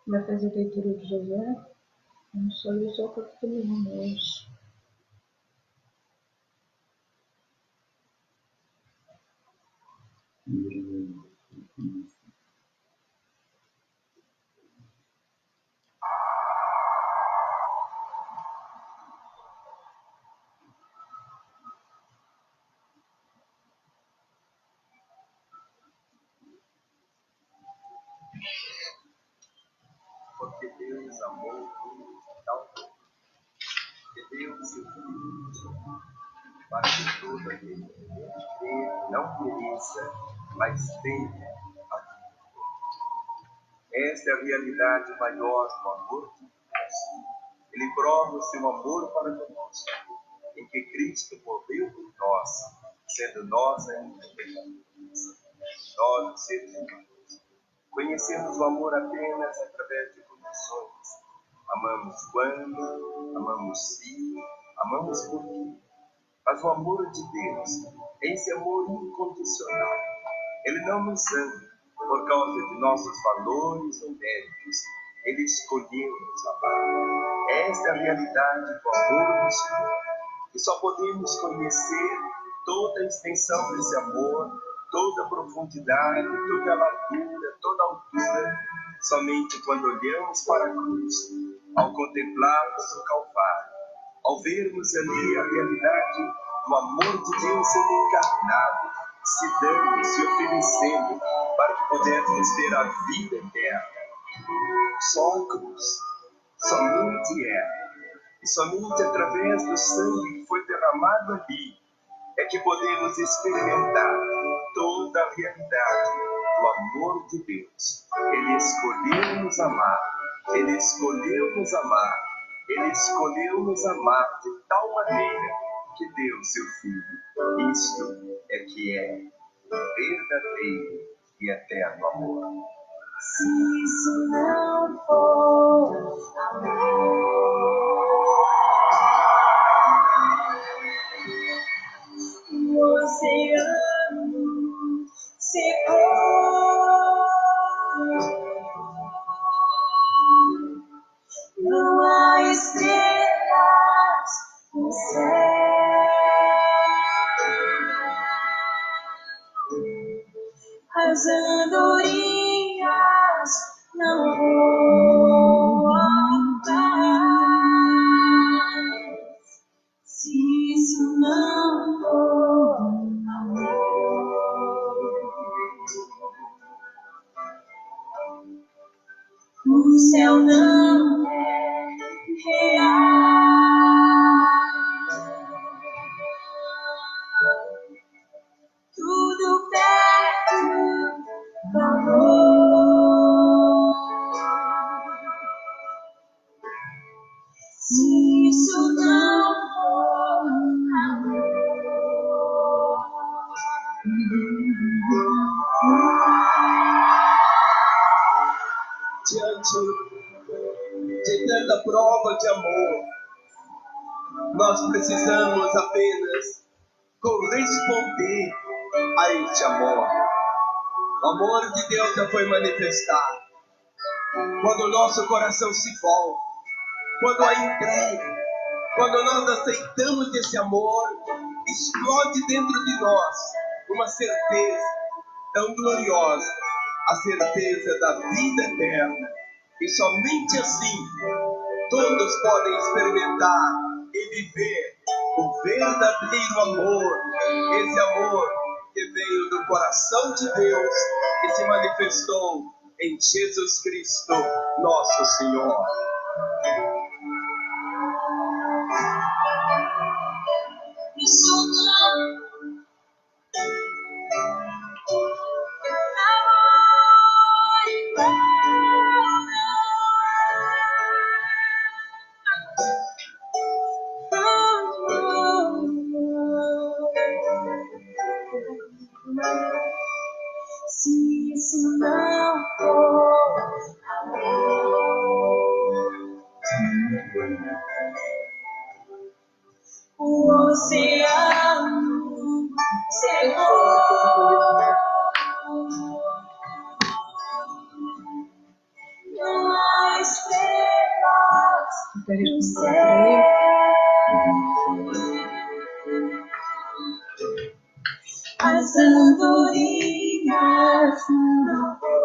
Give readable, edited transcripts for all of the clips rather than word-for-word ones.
Vai fazer a leitura de Josué? Vamos só ler só o capítulo 1 hoje. Porque Deus amou o mundo de tal forma que deu o seu Filho, para que todo aquele que crê não pereça, mas tenha a vida. Esta é a realidade maior do amor de Deus. Ele prova o seu amor para conosco, em que Cristo morreu por nós, sendo nós ainda pecadores. Nós, os seres humanos, conhecemos o amor apenas através de condições. Amamos quando, amamos se, amamos por quê. Mas o amor de Deus é esse amor incondicional. Ele não nos ama por causa de nossos valores ou méritos. Ele escolheu nos amar. Esta é a realidade do amor do Senhor. E só podemos conhecer toda a extensão desse amor, toda a profundidade, toda a largura, toda a altura, somente quando olhamos para a cruz, ao contemplarmos o Calvário, ao vermos ali a realidade do amor de Deus sendo encarnado, se dando, se oferecendo, para que pudéssemos ter a vida eterna. Só a cruz, somente ela. E somente através do sangue que foi derramado ali é que podemos experimentar toda a realidade do amor de Deus. Ele escolheu nos amar, Ele escolheu nos amar, Ele escolheu nos amar de tal maneira que deu seu Filho. Isto é que é verdadeiro e eterno amor. Se isso não for amor, o oceano secou, não há estrelas no céu, as andorinhas não voam mais. Se isso não for amor, o céu não é real. Tudo perto do amor. Se isso não for amor, Diante de tanta prova de amor, nós precisamos apenas corresponder a este amor. O amor de Deus já foi manifestado. Quando o nosso coração se volta, quando a entrega, quando nós aceitamos esse amor, explode dentro de nós uma certeza tão gloriosa, a certeza da vida eterna. E somente assim todos podem experimentar e viver o verdadeiro amor, esse amor que veio do coração de Deus e se manifestou em Jesus Cristo, nosso Senhor. isso não se isso não for amor, o oceano secou, quer responder para ele? As andorinhas.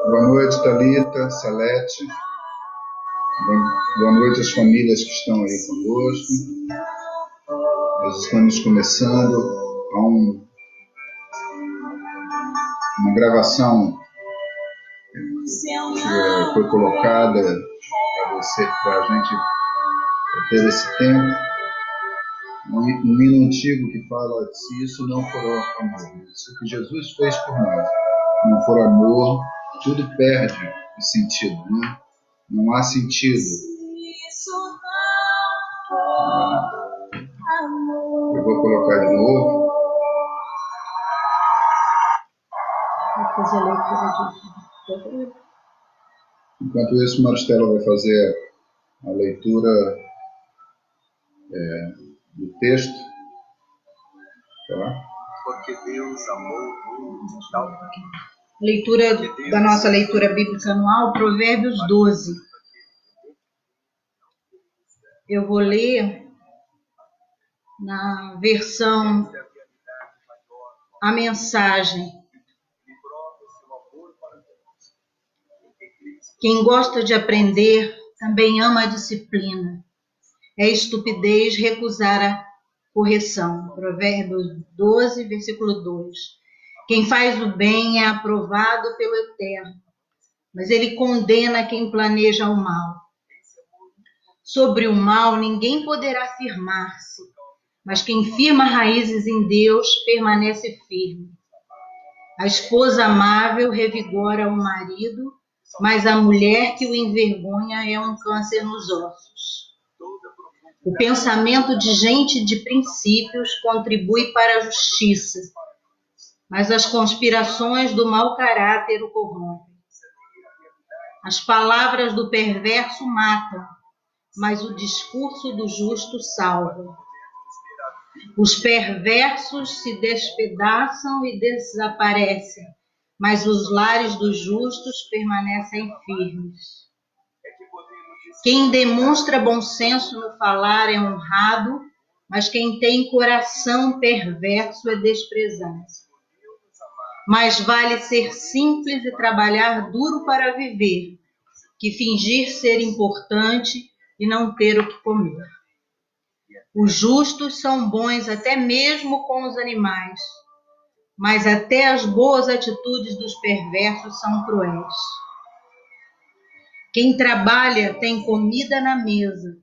Boa noite, Thalita, Salete. Boa noite às famílias que estão aí conosco. Nós estamos começando uma gravação que foi colocada para a gente ter esse tempo. Um hino antigo que fala: se isso não for amor, se o que Jesus fez por nós não for amor, tudo perde o sentido, né? Não há sentido. Eu vou colocar de novo. Vou fazer a leitura de... Enquanto isso, Maristela vai fazer a leitura do texto. Tá? Porque Deus amou o mundo de tal Leitura da nossa leitura bíblica anual, Provérbios 12. Eu vou ler na versão A Mensagem. Quem gosta de aprender também ama a disciplina. É estupidez recusar a correção. Provérbios 12, versículo 2. Quem faz o bem é aprovado pelo Eterno, mas ele condena quem planeja o mal. Sobre o mal ninguém poderá firmar-se, mas quem firma raízes em Deus permanece firme. A esposa amável revigora o marido, mas a mulher que o envergonha é um câncer nos ossos. O pensamento de gente de princípios contribui para a justiça, mas as conspirações do mau caráter o corrompem. As palavras do perverso matam, mas o discurso do justo salva. Os perversos se despedaçam e desaparecem, mas os lares dos justos permanecem firmes. Quem demonstra bom senso no falar é honrado, mas quem tem coração perverso é desprezado. Mais vale ser simples e trabalhar duro para viver, que fingir ser importante e não ter o que comer. Os justos são bons até mesmo com os animais, mas até as boas atitudes dos perversos são cruéis. Quem trabalha tem comida na mesa,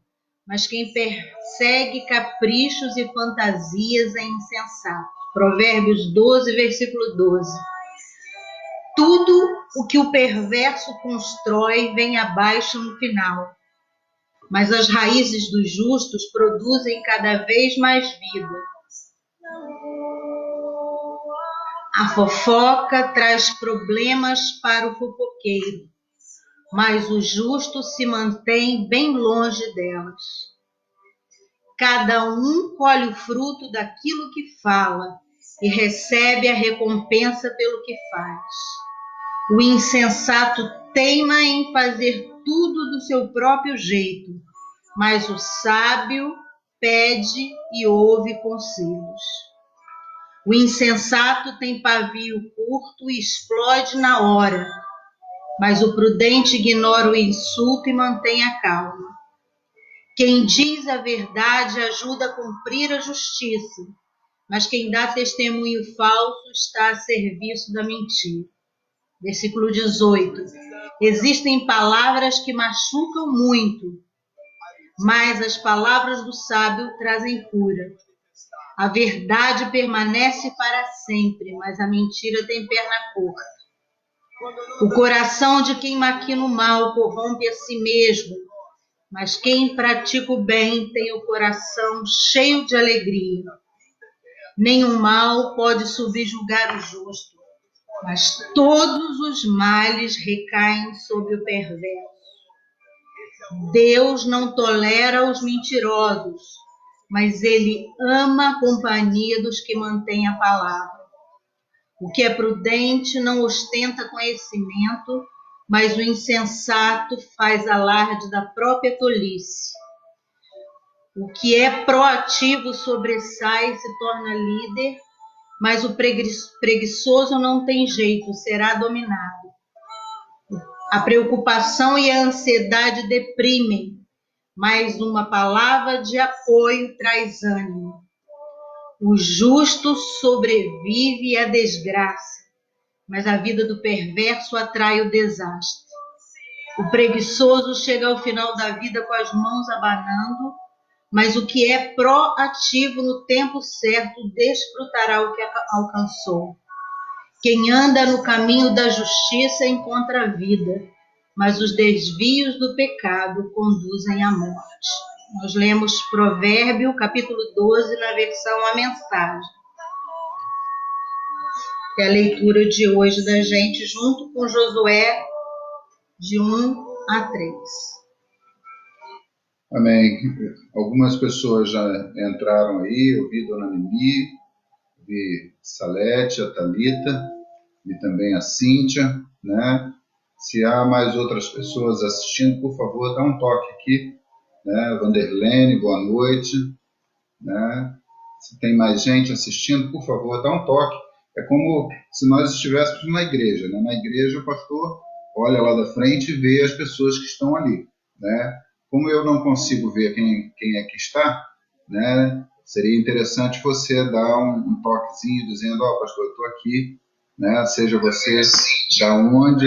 mas quem persegue caprichos e fantasias é insensato. Provérbios 12, versículo 12. Tudo o que o perverso constrói vem abaixo no final, mas as raízes dos justos produzem cada vez mais vida. A fofoca traz problemas para o fofoqueiro, mas o justo se mantém bem longe delas. Cada um colhe o fruto daquilo que fala e recebe a recompensa pelo que faz. O insensato teima em fazer tudo do seu próprio jeito, mas o sábio pede e ouve conselhos. O insensato tem pavio curto e explode na hora, mas o prudente ignora o insulto e mantém a calma. Quem diz a verdade ajuda a cumprir a justiça, mas quem dá testemunho falso está a serviço da mentira. Versículo 18. Existem palavras que machucam muito, mas as palavras do sábio trazem cura. A verdade permanece para sempre, mas a mentira tem perna curta. O coração de quem maquina o mal corrompe a si mesmo, mas quem pratica o bem tem o coração cheio de alegria. Nenhum mal pode subjugar o justo, mas todos os males recaem sobre o perverso. Deus não tolera os mentirosos, mas ele ama a companhia dos que mantêm a palavra. O que é prudente não ostenta conhecimento, mas o insensato faz alarde da própria tolice. O que é proativo sobressai e se torna líder, mas o preguiçoso não tem jeito, será dominado. A preocupação e a ansiedade deprimem, mas uma palavra de apoio traz ânimo. O justo sobrevive à desgraça, mas a vida do perverso atrai o desastre. O preguiçoso chega ao final da vida com as mãos abanando, mas o que é proativo no tempo certo desfrutará o que alcançou. Quem anda no caminho da justiça encontra a vida, mas os desvios do pecado conduzem à morte. Nós lemos Provérbio, capítulo 12, na versão A Mensagem. É a leitura de hoje da gente, junto com Josué, de 1 a 3. Amém. Algumas pessoas já entraram aí, eu vi Dona Nemi, vi Salete, a Thalita e também a Cíntia, né? Se há mais outras pessoas assistindo, por favor, dá um toque aqui, né? Vanderlene, boa noite, né? Se tem mais gente assistindo, por favor, dá um toque. É como se nós estivéssemos na igreja, né? Na igreja, o pastor olha lá da frente e vê as pessoas que estão ali, né? Como eu não consigo ver quem é que está, né? Seria interessante você dar um toquezinho dizendo, pastor, eu estou aqui, né? Seja você da onde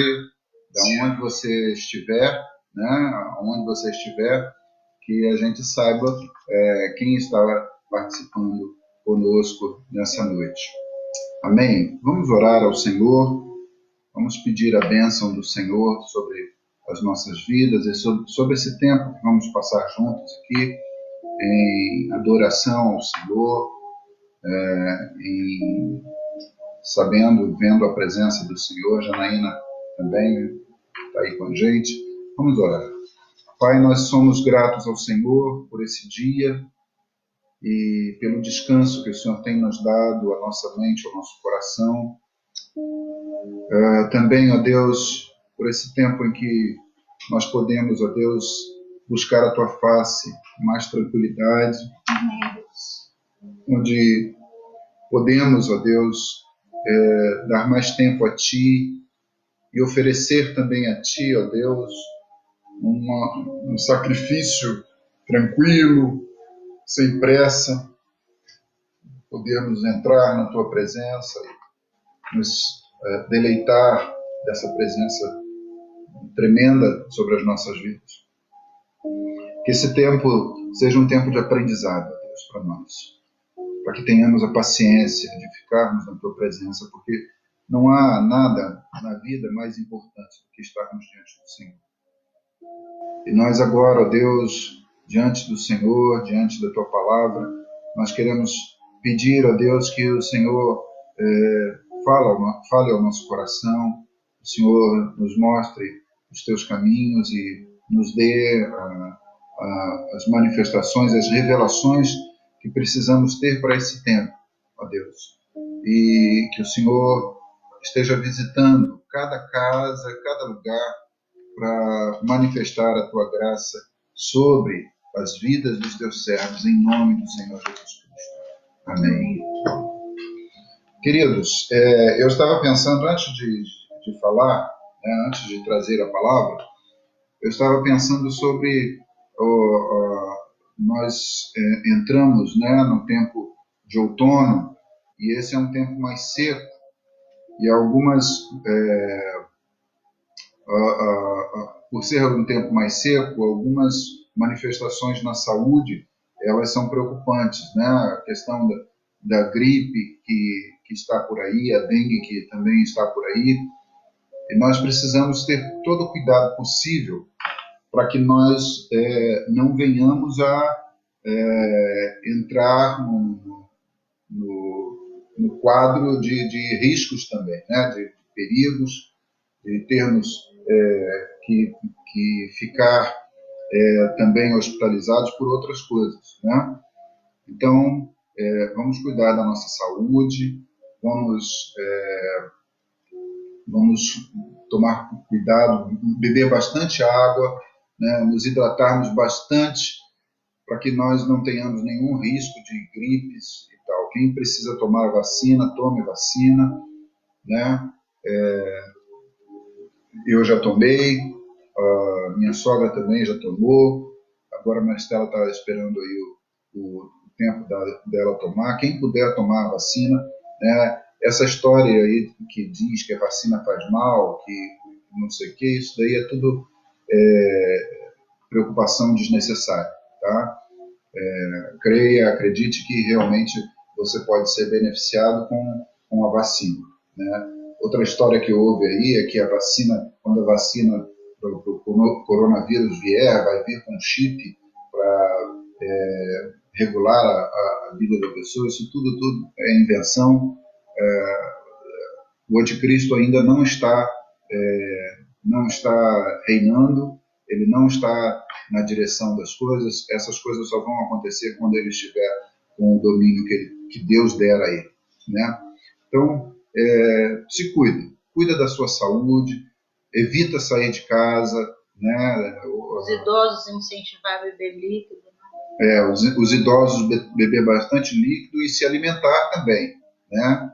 você estiver, né? Onde você estiver, que a gente saiba quem está participando conosco nessa noite. Amém? Vamos orar ao Senhor, vamos pedir a bênção do Senhor sobre as nossas vidas e sobre esse tempo que vamos passar juntos aqui em adoração ao Senhor, vendo a presença do Senhor. Janaína também está aí com a gente. Vamos orar. Pai, nós somos gratos ao Senhor por esse dia e pelo descanso que o Senhor tem nos dado à nossa mente, ao nosso coração. Também, ó Deus, por esse tempo em que nós podemos, ó Deus, buscar a Tua face com mais tranquilidade, onde podemos, ó Deus, dar mais tempo a Ti e oferecer também a Ti, ó Deus, um sacrifício tranquilo, sem pressa, podermos entrar na Tua presença e nos deleitar dessa presença tremenda sobre as nossas vidas. Que esse tempo seja um tempo de aprendizado, Deus, para nós, para que tenhamos a paciência de ficarmos na Tua presença, porque não há nada na vida mais importante do que estarmos diante do Senhor. E nós agora, ó Deus, diante do Senhor, diante da Tua palavra, nós queremos pedir, ó Deus, que o Senhor fale ao nosso coração, o Senhor nos mostre os Teus caminhos e nos dê as manifestações, as revelações que precisamos ter para esse tempo, ó Deus. E que o Senhor esteja visitando cada casa, cada lugar, para manifestar a Tua graça sobre as vidas dos Teus servos, em nome do Senhor Jesus Cristo. Amém. Queridos, eu estava pensando, antes de falar, antes de trazer a palavra, eu estava pensando sobre nós entramos, no tempo de outono, e esse é um tempo mais seco, e algumas, por ser um tempo mais seco, algumas manifestações na saúde, elas são preocupantes, né? A questão da gripe que está por aí, a dengue que também está por aí, e nós precisamos ter todo o cuidado possível para que nós não venhamos a entrar no quadro de riscos também, né? De perigos, de termos que ficar também hospitalizados por outras coisas, né? Então, vamos cuidar da nossa saúde, vamos tomar cuidado, beber bastante água, né? Nos hidratarmos bastante, para que nós não tenhamos nenhum risco de gripes e tal. Quem precisa tomar vacina, tome vacina, né? Eu já tomei, a minha sogra também já tomou, agora a Maristela está esperando aí o tempo dela tomar. Quem puder tomar a vacina, né? Essa história aí que diz que a vacina faz mal, que não sei o que, isso daí é tudo preocupação desnecessária, tá? Creia, acredite que realmente você pode ser beneficiado com a vacina, né? Outra história que houve aí é que a vacina, quando a vacina para o coronavírus vier, vai vir com chip para regular a vida da pessoa. Isso tudo é invenção. O anticristo ainda não está reinando, ele não está na direção das coisas. Essas coisas só vão acontecer quando ele estiver com o domínio que Deus der a ele, né? Então, se cuida da sua saúde, evita sair de casa, né? Os idosos incentivar a beber líquido, né? Os idosos beber bastante líquido e se alimentar também, né?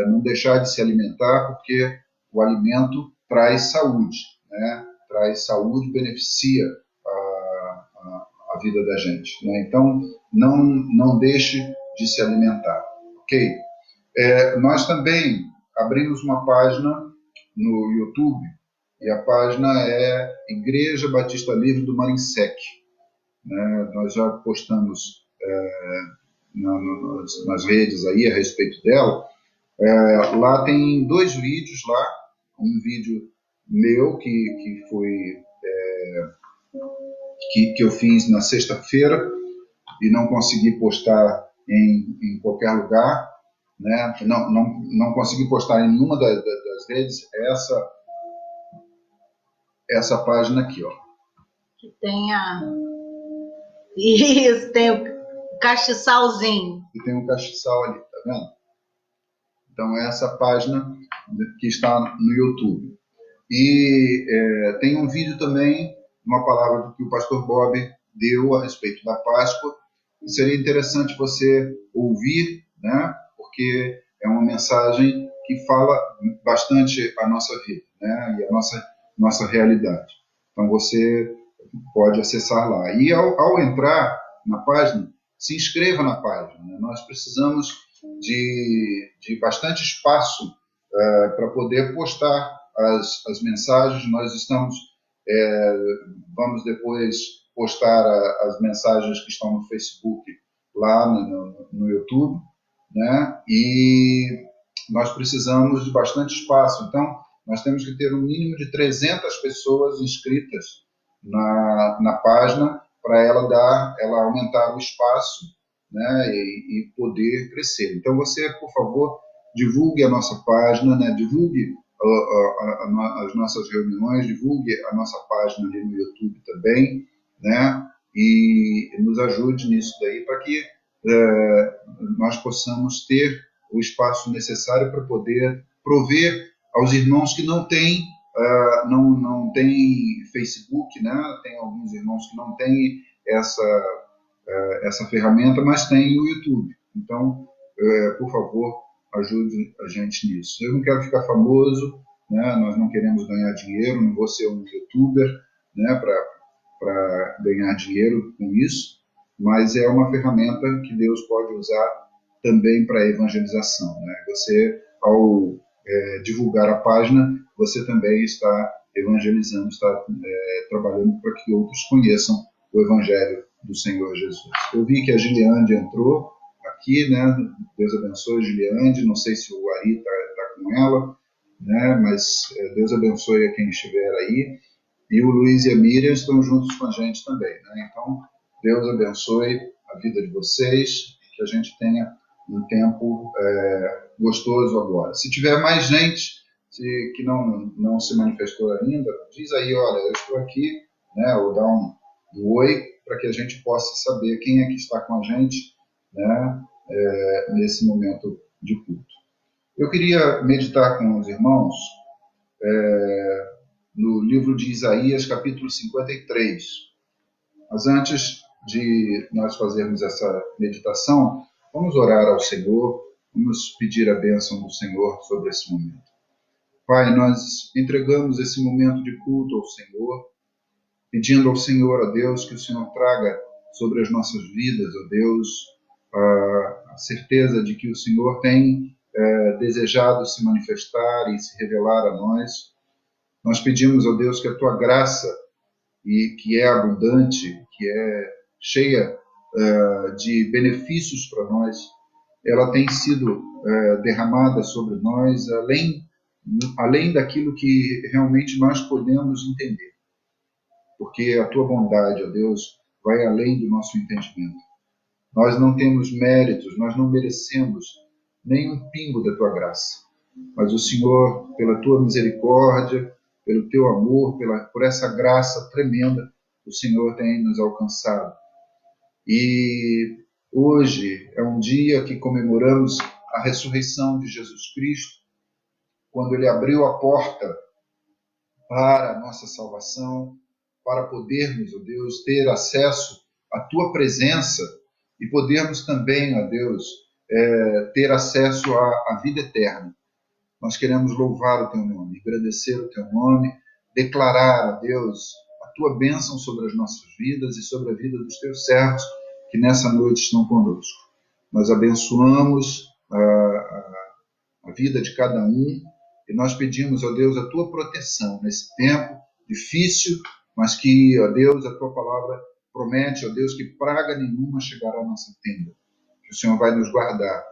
Não deixar de se alimentar, porque o alimento traz saúde, né? Traz saúde, beneficia a vida da gente, né? Então, não deixe de se alimentar, ok? Nós também abrimos uma página no YouTube, e a página é Igreja Batista Livre do Marinsec, né? Nós já postamos nas redes aí a respeito dela. Lá tem 2 vídeos lá, um vídeo meu que foi que eu fiz na sexta-feira e não consegui postar em qualquer lugar, né? Não consegui postar em nenhuma das redes. Essa página aqui, ó, que tem isso, tem o castiçalzinho. E tem um castiçal ali, tá vendo? Então, essa página que está no YouTube. E tem um vídeo também, uma palavra que o pastor Bob deu a respeito da Páscoa. Seria interessante você ouvir, né? Porque é uma mensagem que fala bastante a nossa vida, né? E a nossa realidade. Então, você pode acessar lá. E ao entrar na página, se inscreva na página, né? Nós precisamos de bastante espaço para poder postar as mensagens. Nós vamos depois postar as mensagens que estão no Facebook lá no YouTube, né? E nós precisamos de bastante espaço. Então, nós temos que ter um mínimo de 300 pessoas inscritas na página para ela aumentar o espaço, né, e poder crescer. Então, você, por favor, divulgue a nossa página, né, divulgue as nossas reuniões, divulgue a nossa página ali no YouTube também, né, e nos ajude nisso daí para que nós possamos ter o espaço necessário para poder prover aos irmãos que não têm não tem Facebook, né? Tem alguns irmãos que não têm essa ferramenta, mas tem o YouTube. Então, por favor, ajude a gente nisso. Eu não quero ficar famoso, né? Nós não queremos ganhar dinheiro, não vou ser um youtuber, né? Para ganhar dinheiro com isso, mas é uma ferramenta que Deus pode usar também para evangelização, né? Você, ao divulgar a página, você também está evangelizando, está trabalhando para que outros conheçam o Evangelho do Senhor Jesus. Eu vi que a Giliande entrou aqui, né? Deus abençoe a Giliande, não sei se o Ari está com ela, né? Mas Deus abençoe a quem estiver aí. E o Luiz e a Miriam estão juntos com a gente também, né? Então, Deus abençoe a vida de vocês, que a gente tenha um tempo gostoso agora. Se tiver mais gente que não se manifestou ainda, diz aí, olha, eu estou aqui, né, ou dá um oi, para que a gente possa saber quem é que está com a gente, né, nesse momento de culto. Eu queria meditar com os irmãos no livro de Isaías, capítulo 53. Mas antes, de nós fazermos essa meditação, vamos orar ao Senhor, vamos pedir a bênção do Senhor sobre esse momento. Pai, nós entregamos esse momento de culto ao Senhor, pedindo ao Senhor, ó Deus, que o Senhor traga sobre as nossas vidas, ó Deus, a certeza de que o Senhor tem desejado se manifestar e se revelar a nós. Nós pedimos, ó Deus, que a Tua graça, e que é abundante, que é cheia de benefícios para nós, ela tem sido derramada sobre nós além daquilo que realmente nós podemos entender. Porque a Tua bondade, ó Deus, vai além do nosso entendimento. Nós não temos méritos, nós não merecemos nem um pingo da Tua graça. Mas o Senhor, pela Tua misericórdia, pelo Teu amor, por essa graça tremenda, o Senhor tem nos alcançado. E hoje é um dia que comemoramos a ressurreição de Jesus Cristo, quando Ele abriu a porta para a nossa salvação, para podermos, ó Deus, ter acesso à Tua presença e podermos também, ó Deus, ter acesso à vida eterna. Nós queremos louvar o Teu nome, agradecer o Teu nome, declarar, ó Deus, a Tua bênção sobre as nossas vidas e sobre a vida dos Teus servos que nessa noite estão conosco. Nós abençoamos a vida de cada um e nós pedimos, ó Deus, a Tua proteção nesse tempo difícil, mas que, ó Deus, a Tua palavra promete, ó Deus, que praga nenhuma chegará à nossa tenda. Que o Senhor vai nos guardar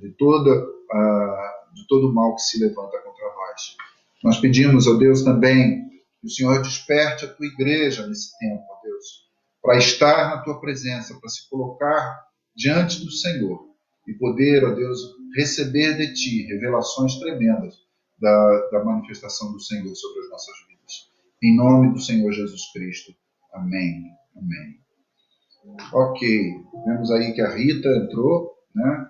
de todo o mal que se levanta contra nós. Nós pedimos, ó Deus, também que o Senhor desperte a Tua igreja nesse tempo, ó Deus, para estar na Tua presença, para se colocar diante do Senhor e poder, ó Deus, receber de Ti revelações tremendas da manifestação do Senhor sobre as nossas vidas. Em nome do Senhor Jesus Cristo. Amém. Amém. Ok, vemos aí que a Rita entrou, né?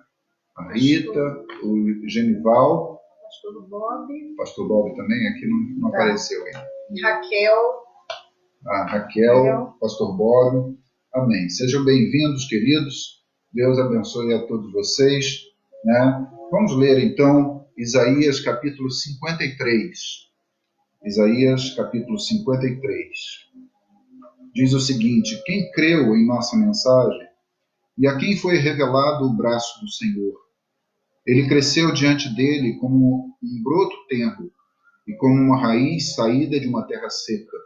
A Rita, o Genival, Pastor Bob também, aqui não apareceu ainda. Raquel. A Raquel, Pastor Bob. Amém. Sejam bem-vindos, queridos. Deus abençoe a todos vocês, né? Vamos ler então Isaías capítulo 53. Isaías capítulo 53. Diz o seguinte: quem creu em nossa mensagem e a quem foi revelado o braço do Senhor? Ele cresceu diante dele como um broto tenro e como uma raiz saída de uma terra seca.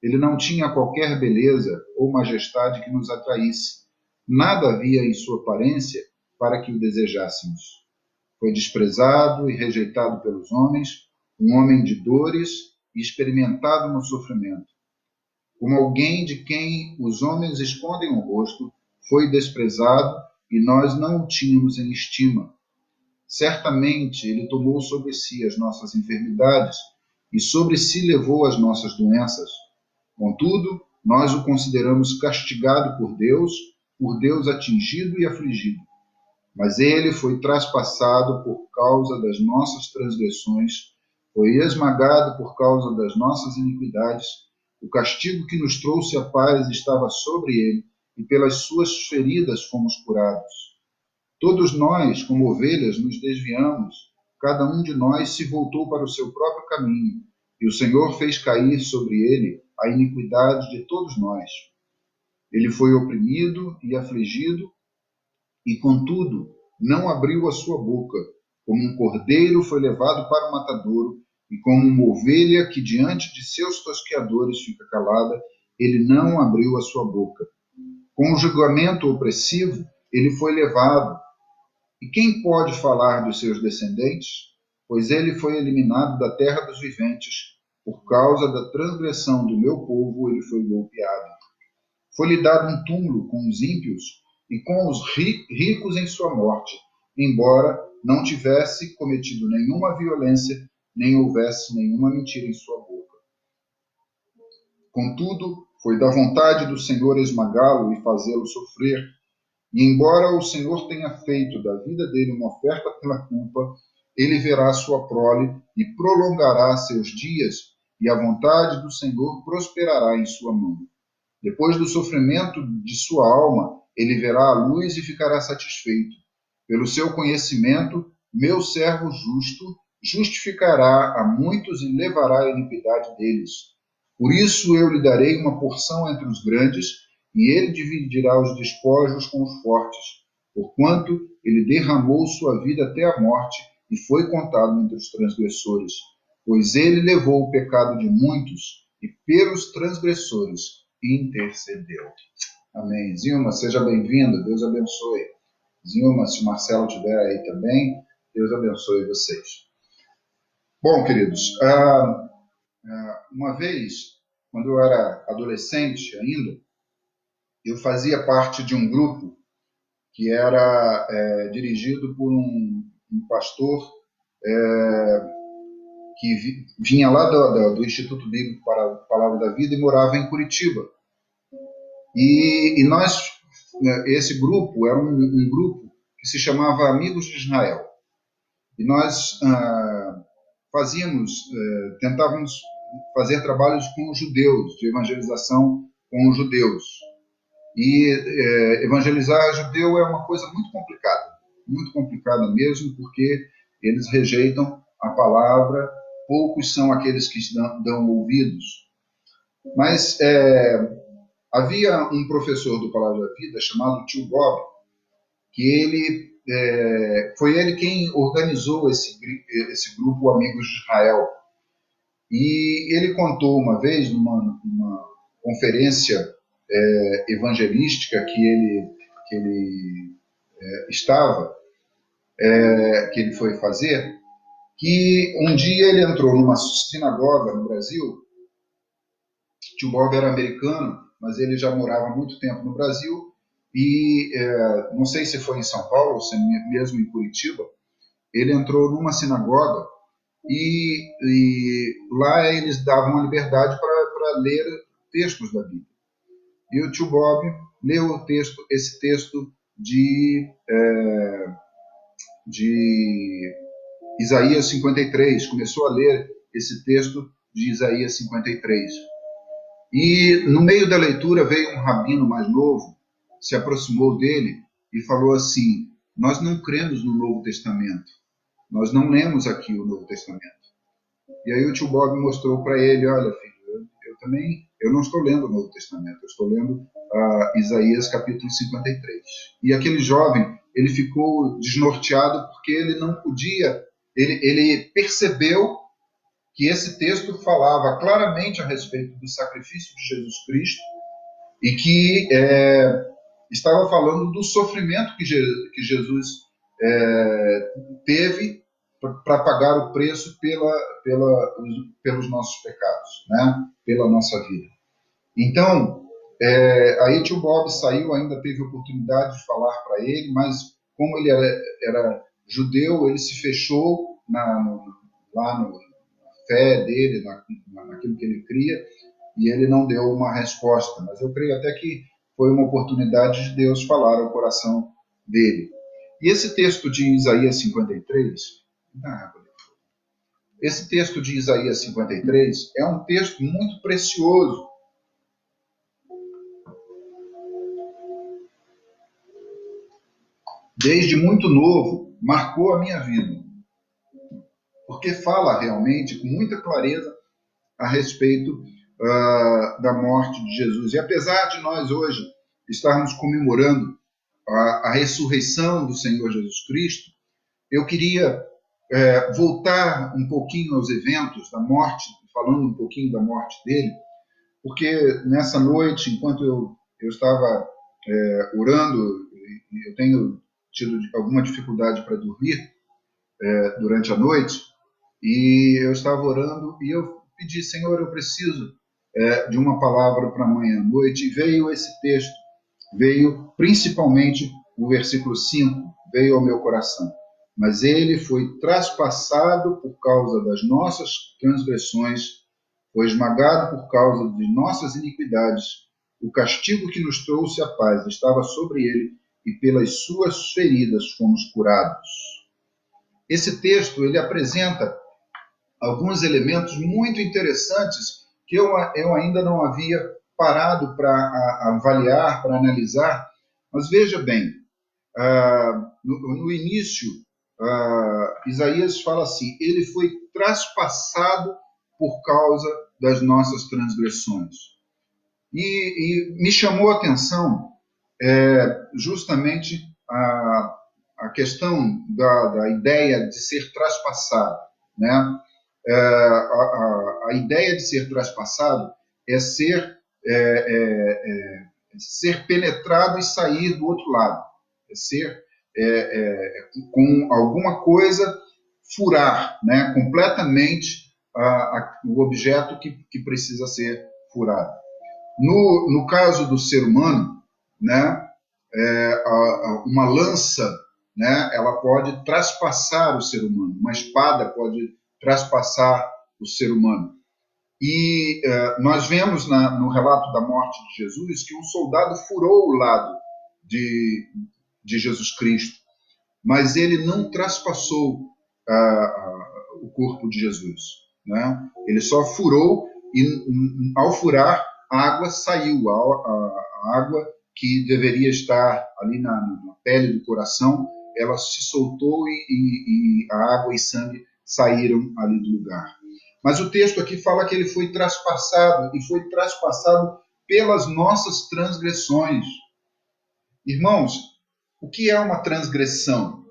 Ele não tinha qualquer beleza ou majestade que nos atraísse. Nada havia em sua aparência para que o desejássemos. Foi desprezado e rejeitado pelos homens, um homem de dores e experimentado no sofrimento. Como alguém de quem os homens escondem o rosto, foi desprezado e nós não o tínhamos em estima. Certamente ele tomou sobre si as nossas enfermidades e sobre si levou as nossas doenças. Contudo, nós o consideramos castigado por Deus atingido e afligido. Mas ele foi traspassado por causa das nossas transgressões, foi esmagado por causa das nossas iniquidades. O castigo que nos trouxe a paz estava sobre ele, e pelas suas feridas fomos curados. Todos nós, como ovelhas, nos desviamos, cada um de nós se voltou para o seu próprio caminho, e o Senhor fez cair sobre ele a iniquidade de todos nós. Ele foi oprimido e afligido, e contudo não abriu a sua boca. Como um cordeiro foi levado para o matadouro, e como uma ovelha que diante de seus tosqueadores fica calada, ele não abriu a sua boca. Com o julgamento opressivo, ele foi levado. E quem pode falar dos seus descendentes? Pois ele foi eliminado da terra dos viventes. Por causa da transgressão do meu povo, ele foi golpeado. Foi-lhe dado um túmulo com os ímpios e com os ricos em sua morte, embora não tivesse cometido nenhuma violência, nem houvesse nenhuma mentira em sua boca. Contudo, foi da vontade do Senhor esmagá-lo e fazê-lo sofrer. E embora o Senhor tenha feito da vida dele uma oferta pela culpa, ele verá sua prole e prolongará seus dias, e a vontade do Senhor prosperará em sua mão. Depois do sofrimento de sua alma, ele verá a luz e ficará satisfeito. Pelo seu conhecimento, meu servo justo justificará a muitos e levará a iniquidade deles. Por isso eu lhe darei uma porção entre os grandes, e ele dividirá os despojos com os fortes, porquanto ele derramou sua vida até a morte e foi contado entre os transgressores. Pois ele levou o pecado de muitos e pelos transgressores intercedeu. Amém. Zilma, seja bem-vinda. Deus abençoe. Zilma, se o Marcelo estiver aí também, Deus abençoe vocês. Bom, queridos, uma vez, quando eu era adolescente ainda, eu fazia parte de um grupo que era dirigido por um pastor que vinha lá do Instituto Bíblico para a Palavra da Vida e morava em Curitiba. E nós, esse grupo era um grupo que se chamava Amigos de Israel. E nós tentávamos fazer trabalhos com os judeus, de evangelização com os judeus. E evangelizar judeu é uma coisa muito complicada mesmo, porque eles rejeitam a palavra, poucos são aqueles que dão ouvidos. Mas havia um professor do Palavra da Vida chamado Tio Bob, que foi ele quem organizou esse grupo Amigos de Israel. E ele contou uma vez, numa conferência evangelística que ele estava, que ele foi fazer, que um dia ele entrou numa sinagoga no Brasil. Tio Bob era americano, mas ele já morava há muito tempo no Brasil, e não sei se foi em São Paulo ou se mesmo em Curitiba. Ele entrou numa sinagoga e lá eles davam a liberdade para ler textos da Bíblia. E o tio Bob leu esse texto de Isaías 53, começou a ler esse texto de Isaías 53. E no meio da leitura veio um rabino mais novo, se aproximou dele e falou assim: nós não cremos no Novo Testamento, nós não lemos aqui o Novo Testamento. E aí o tio Bob mostrou para ele: olha, filho, eu não estou lendo o Novo Testamento, eu estou lendo Isaías capítulo 53. E aquele jovem, ele ficou desnorteado porque ele não podia, ele percebeu que esse texto falava claramente a respeito do sacrifício de Jesus Cristo e que estava falando do sofrimento que Jesus teve para pagar o preço pelos nossos pecados, né? Pela nossa vida. Então, aí tio Bob saiu, ainda teve oportunidade de falar para ele, mas como ele era judeu, ele se fechou lá no fé dele, naquilo que ele cria, e ele não deu uma resposta. Mas eu creio até que foi uma oportunidade de Deus falar ao coração dele. E esse texto de Isaías 53, é um texto muito precioso. Desde muito novo, marcou a minha vida, porque fala realmente com muita clareza a respeito da morte de Jesus. E apesar de nós hoje estarmos comemorando a ressurreição do Senhor Jesus Cristo, eu queria voltar um pouquinho aos eventos da morte, falando um pouquinho da morte dele, porque nessa noite, enquanto eu estava orando, eu tenho tido alguma dificuldade para dormir durante a noite, e eu estava orando e eu pedi: Senhor, eu preciso de uma palavra para amanhã à noite. E veio esse texto, veio principalmente o versículo 5, veio ao meu coração. Mas ele foi traspassado por causa das nossas transgressões, foi esmagado por causa de nossas iniquidades. O castigo que nos trouxe a paz estava sobre ele, e pelas suas feridas fomos curados. Esse texto, ele apresenta alguns elementos muito interessantes que eu ainda não havia parado para avaliar, para analisar, mas veja bem, no início, Isaías fala assim, ele foi traspassado por causa das nossas transgressões. E me chamou a atenção justamente a questão da ideia de ser traspassado, né? A ideia de ser traspassado é ser penetrado e sair do outro lado, é ser com alguma coisa furar, né, completamente o objeto que precisa ser furado. No caso do ser humano, né, uma lança, né, ela pode traspassar o ser humano, uma espada pode traspassar o ser humano. E nós vemos no relato da morte de Jesus que um soldado furou o lado de Jesus Cristo, mas ele não traspassou o corpo de Jesus, né? Ele só furou e, ao furar, a água saiu, a água que deveria estar ali na pele do coração, ela se soltou e a água e sangue saíram ali do lugar. Mas o texto aqui fala que ele foi traspassado, e foi traspassado pelas nossas transgressões. Irmãos, o que é uma transgressão?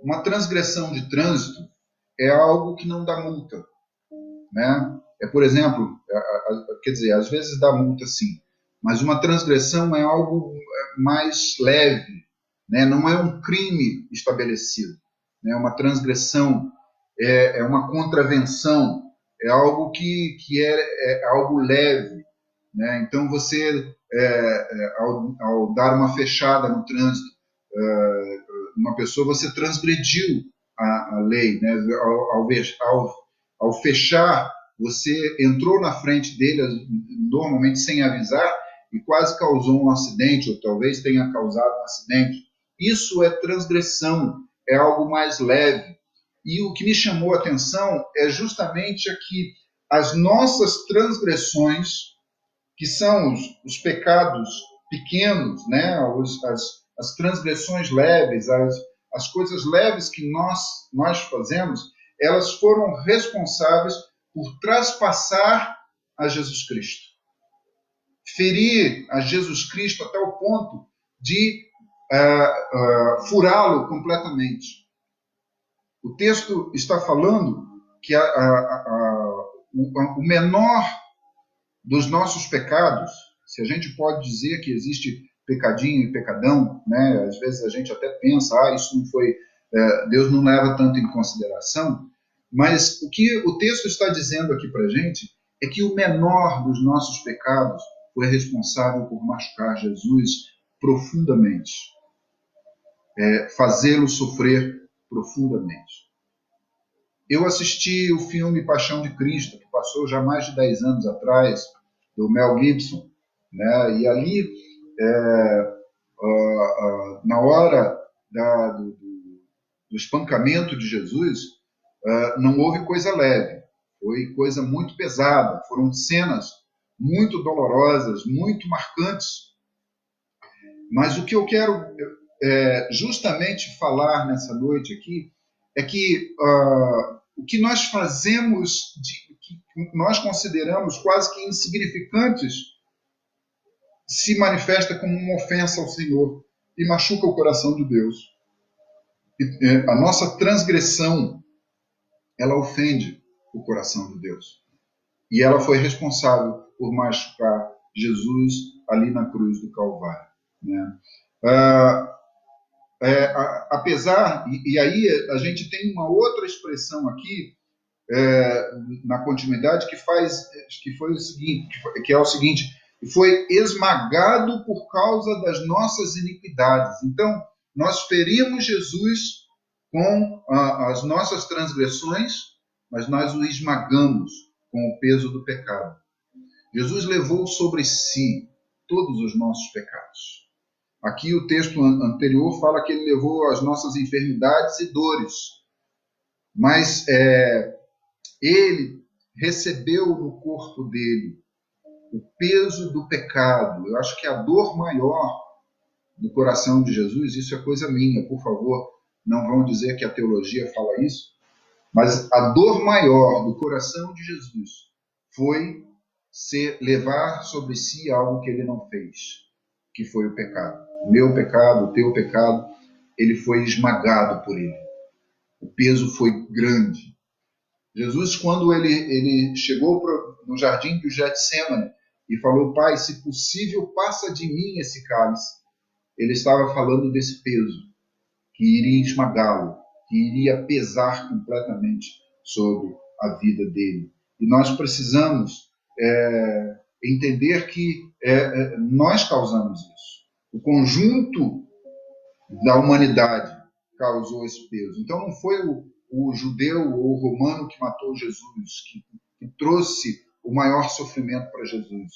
Uma transgressão de trânsito é algo que não dá multa, né? Por exemplo, quer dizer, às vezes dá multa sim, mas uma transgressão é algo mais leve, né? Não é um crime estabelecido, né? Uma transgressão é uma contravenção, é algo que é algo leve, né? Então você, ao dar uma fechada no trânsito, uma pessoa, você transgrediu a lei, né? Ao fechar, você entrou na frente dele, normalmente sem avisar, e quase causou um acidente, ou talvez tenha causado um acidente. Isso é transgressão, é algo mais leve. E o que me chamou a atenção é justamente aqui as nossas transgressões, que são os pecados pequenos, né? As transgressões leves, as coisas leves que nós fazemos, elas foram responsáveis por traspassar a Jesus Cristo. Ferir a Jesus Cristo até o ponto de furá-lo completamente. O texto está falando que o menor dos nossos pecados, se a gente pode dizer que existe pecadinho e pecadão, né? Às vezes a gente até pensa, isso não foi, Deus não leva tanto em consideração, mas o que o texto está dizendo aqui para a gente é que o menor dos nossos pecados foi responsável por machucar Jesus profundamente, fazê-lo sofrer profundamente. Eu assisti o filme Paixão de Cristo, que passou já mais de 10 anos atrás, do Mel Gibson, né? E ali, na hora do espancamento de Jesus, não houve coisa leve, foi coisa muito pesada, foram cenas muito dolorosas, muito marcantes. Mas o que eu quero justamente falar nessa noite aqui é que o que nós fazemos, que nós consideramos quase que insignificantes, se manifesta como uma ofensa ao Senhor e machuca o coração de Deus. A nossa transgressão, ela ofende o coração de Deus. E ela foi responsável por machucar Jesus ali na cruz do Calvário, né? Apesar, e aí a gente tem uma outra expressão aqui na continuidade que foi o seguinte, que é o seguinte: foi esmagado por causa das nossas iniquidades. Então, nós ferimos Jesus com as nossas transgressões, mas nós o esmagamos com o peso do pecado. Jesus levou sobre si todos os nossos pecados. Aqui o texto anterior fala que ele levou as nossas enfermidades e dores, mas ele recebeu no corpo dele o peso do pecado. Eu acho que a dor maior do coração de Jesus, isso é coisa minha, por favor, não vão dizer que a teologia fala isso, mas a dor maior do coração de Jesus foi levar sobre si algo que ele não fez, que foi o pecado. O meu pecado, o teu pecado, ele foi esmagado por ele. O peso foi grande. Jesus, quando ele chegou no jardim do Getsêmani e falou: Pai, se possível, passa de mim esse cálice, ele estava falando desse peso que iria esmagá-lo, que iria pesar completamente sobre a vida dele. E nós precisamos entender que nós causamos isso. O conjunto da humanidade causou esse peso. Então não foi o judeu ou o romano que matou Jesus, que trouxe o maior sofrimento para Jesus.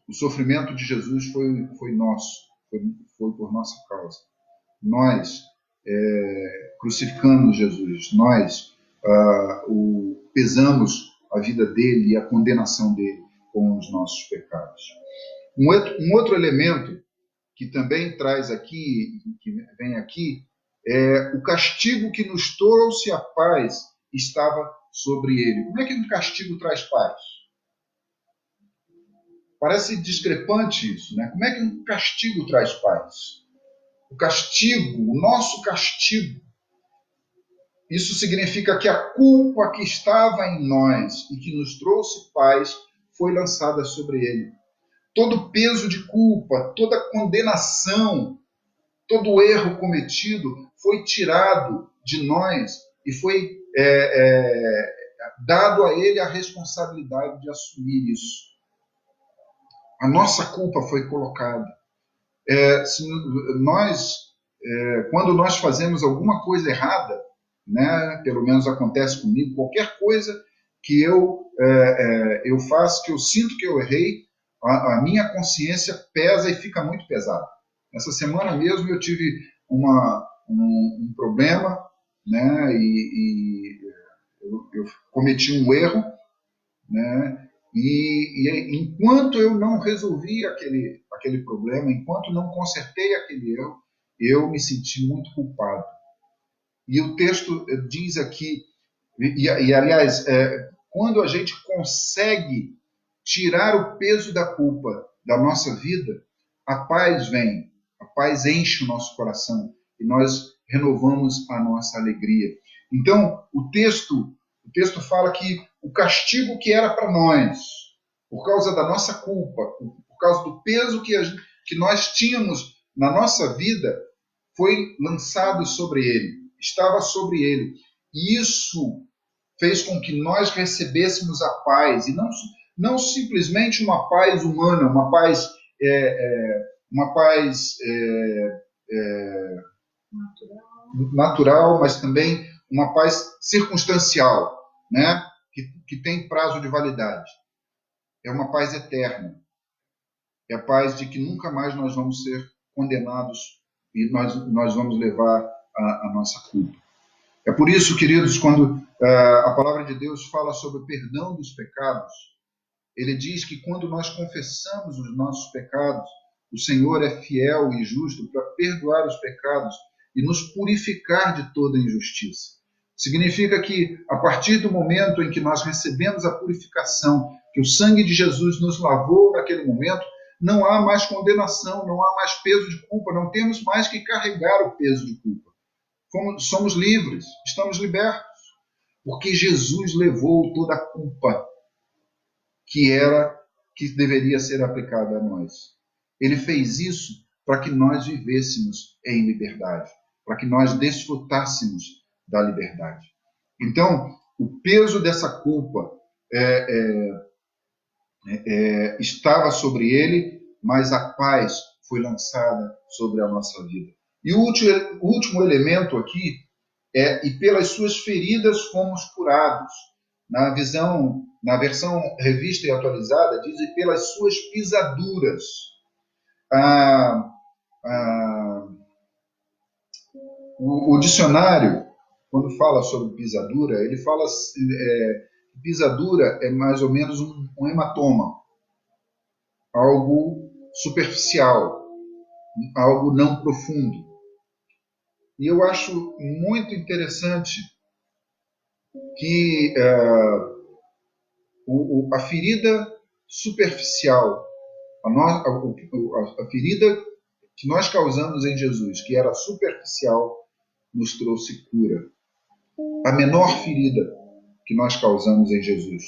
O sofrimento de Jesus foi nosso, foi por nossa causa. Nós crucificamos Jesus, nós pesamos a vida dele e a condenação dele com os nossos pecados. Um outro elemento que também traz aqui, que vem aqui, é o castigo que nos trouxe a paz estava sobre ele. Como é que um castigo traz paz? Parece discrepante isso, né? Como é que um castigo traz paz? O castigo, o nosso castigo, isso significa que a culpa que estava em nós e que nos trouxe paz foi lançada sobre ele. Todo o peso de culpa, toda a condenação, todo o erro cometido foi tirado de nós e foi dado a ele a responsabilidade de assumir isso. A nossa culpa foi colocada. Quando nós fazemos alguma coisa errada, né, pelo menos acontece comigo, qualquer coisa que eu faço, que eu sinto que eu errei, a minha consciência pesa e fica muito pesada. Essa semana mesmo eu tive um problema, né, e eu cometi um erro, né, e enquanto eu não resolvi aquele problema, enquanto não consertei aquele erro, eu me senti muito culpado. E o texto diz aqui, aliás, quando a gente consegue tirar o peso da culpa da nossa vida, a paz vem, a paz enche o nosso coração e nós renovamos a nossa alegria. Então, o texto fala que o castigo que era para nós, por causa da nossa culpa, por causa do peso que nós tínhamos na nossa vida, foi lançado sobre ele, estava sobre ele. E isso fez com que nós recebêssemos a paz, e não simplesmente uma paz humana, uma paz natural, mas também uma paz circunstancial, né? que tem prazo de validade. É uma paz eterna. É a paz de que nunca mais nós vamos ser condenados e nós vamos levar a nossa culpa. É por isso, queridos, quando a palavra de Deus fala sobre o perdão dos pecados, ele diz que quando nós confessamos os nossos pecados, o Senhor é fiel e justo para perdoar os pecados e nos purificar de toda injustiça. Significa que, a partir do momento em que nós recebemos a purificação, que o sangue de Jesus nos lavou naquele momento, não há mais condenação, não há mais peso de culpa, não temos mais que carregar o peso de culpa. Somos livres, estamos libertos, porque Jesus levou toda a culpa que deveria ser aplicada a nós. Ele fez isso para que nós vivêssemos em liberdade, para que nós desfrutássemos da liberdade. Então, o peso dessa culpa estava sobre ele, mas a paz foi lançada sobre a nossa vida. E o último elemento aqui e pelas suas feridas fomos curados. Na versão revista e atualizada, diz: e pelas suas pisaduras. O dicionário, quando fala sobre pisadura, ele fala pisadura é mais ou menos um hematoma, algo superficial, algo não profundo. E eu acho muito interessante que a ferida superficial, a ferida que nós causamos em Jesus, que era superficial, nos trouxe cura. A menor ferida que nós causamos em Jesus,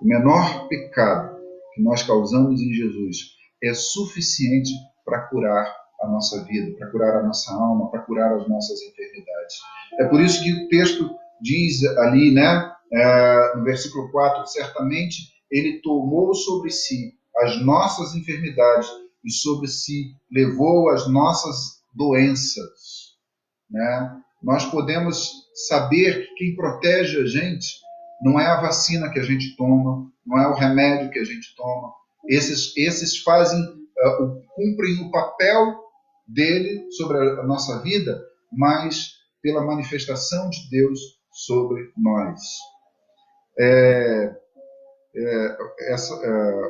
o menor pecado que nós causamos em Jesus é suficiente para curar a nossa vida, para curar a nossa alma, para curar as nossas enfermidades. É por isso que o texto diz ali, né, no versículo 4, certamente ele tomou sobre si as nossas enfermidades e sobre si levou as nossas doenças, né? Nós podemos saber que quem protege a gente não é a vacina que a gente toma, não é o remédio que a gente toma. Esses fazem, cumprem o papel dele sobre a nossa vida, mas pela manifestação de Deus sobre nós.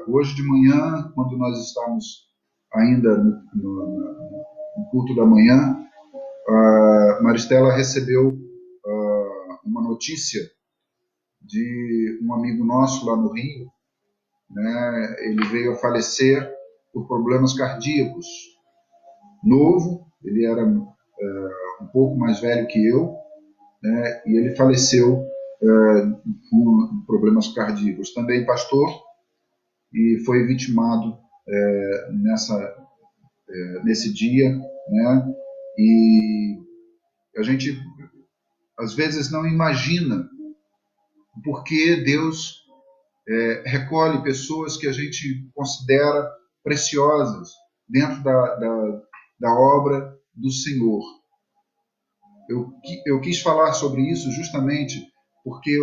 Hoje de manhã, quando nós estávamos ainda no culto da manhã, a Maristela recebeu uma notícia de um amigo nosso lá no Rio, né? Ele veio a falecer por problemas cardíacos. Novo, ele era um pouco mais velho que eu, né? E ele faleceu com problemas cardíacos. Também pastor, e foi vitimado nesse dia, né? E a gente às vezes não imagina porque Deus recolhe pessoas que a gente considera preciosas dentro da obra do Senhor. Eu quis falar sobre isso justamente porque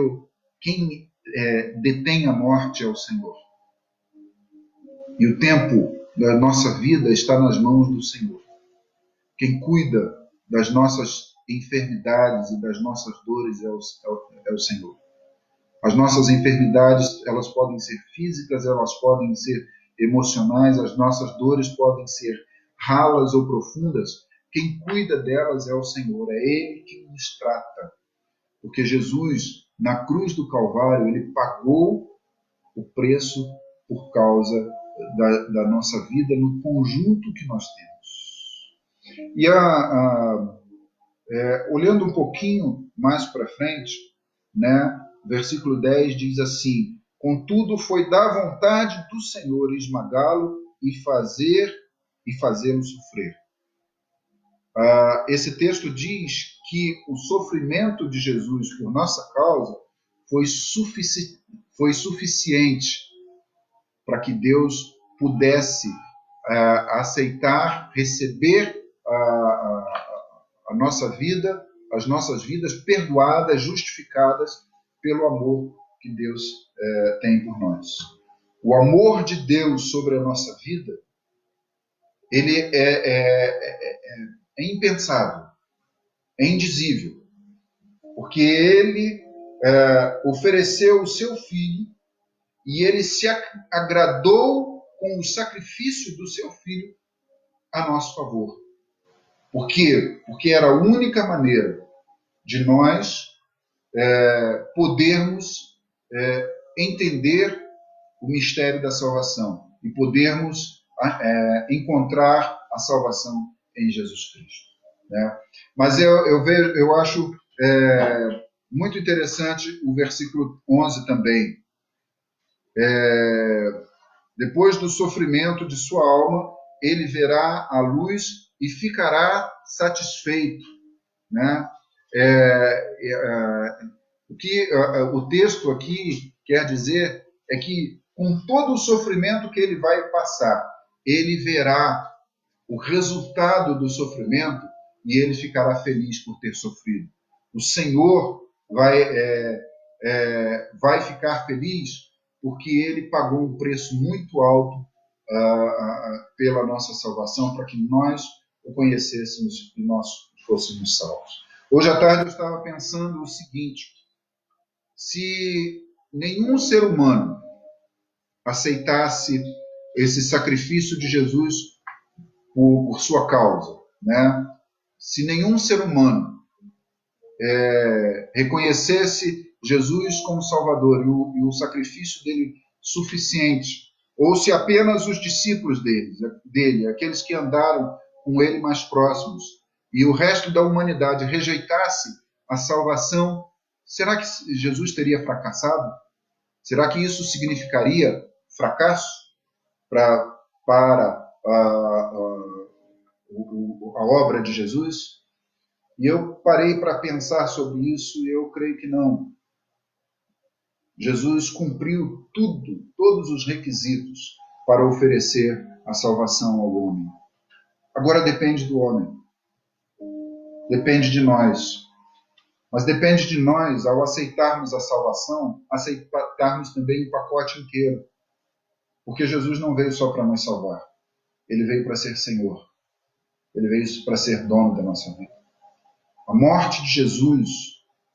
quem detém a morte é o Senhor. E o tempo da nossa vida está nas mãos do Senhor. Quem cuida das nossas enfermidades e das nossas dores é o Senhor. As nossas enfermidades, elas podem ser físicas, elas podem ser emocionais, as nossas dores podem ser ralas ou profundas. Quem cuida delas é o Senhor, é Ele que nos trata. Porque Jesus, na cruz do Calvário, Ele pagou o preço por causa da nossa vida no conjunto que nós temos. E olhando um pouquinho mais para frente, né, versículo 10 diz assim: contudo foi da vontade do Senhor esmagá-lo e fazê-lo sofrer. Esse texto diz que o sofrimento de Jesus por nossa causa foi suficiente para que Deus pudesse aceitar, receber a nossa vida, as nossas vidas perdoadas, justificadas pelo amor que Deus tem por nós. O amor de Deus sobre a nossa vida, ele é impensável, é indizível, porque ele ofereceu o seu Filho e ele se agradou com o sacrifício do seu Filho a nosso favor. Por quê? Porque era a única maneira de nós podermos entender o mistério da salvação e podermos encontrar a salvação em Jesus Cristo, né? Mas eu acho muito interessante o versículo 11 também. Depois do sofrimento de sua alma, ele verá a luz e ficará satisfeito, né? O que o texto aqui quer dizer é que com todo o sofrimento que ele vai passar, ele verá o resultado do sofrimento e ele ficará feliz por ter sofrido. O Senhor vai ficar feliz porque ele pagou um preço muito alto pela nossa salvação, para que nós o conhecêssemos e nós fôssemos salvos. Hoje à tarde eu estava pensando o seguinte: se nenhum ser humano aceitasse esse sacrifício de Jesus por sua causa, né? Se nenhum ser humano reconhecesse Jesus como Salvador e o sacrifício dele suficiente, ou se apenas os discípulos dele, aqueles que andaram com ele mais próximos, e o resto da humanidade rejeitasse a salvação, será que Jesus teria fracassado? Será que isso significaria fracasso para a obra de Jesus? E eu parei para pensar sobre isso e eu creio que não. Jesus cumpriu todos os requisitos para oferecer a salvação ao homem. Agora depende do homem. Depende de nós. Mas depende de nós, ao aceitarmos a salvação, aceitarmos também o pacote inteiro. Porque Jesus não veio só para nos salvar. Ele veio para ser Senhor. Ele veio para ser dono da nossa vida. A morte de Jesus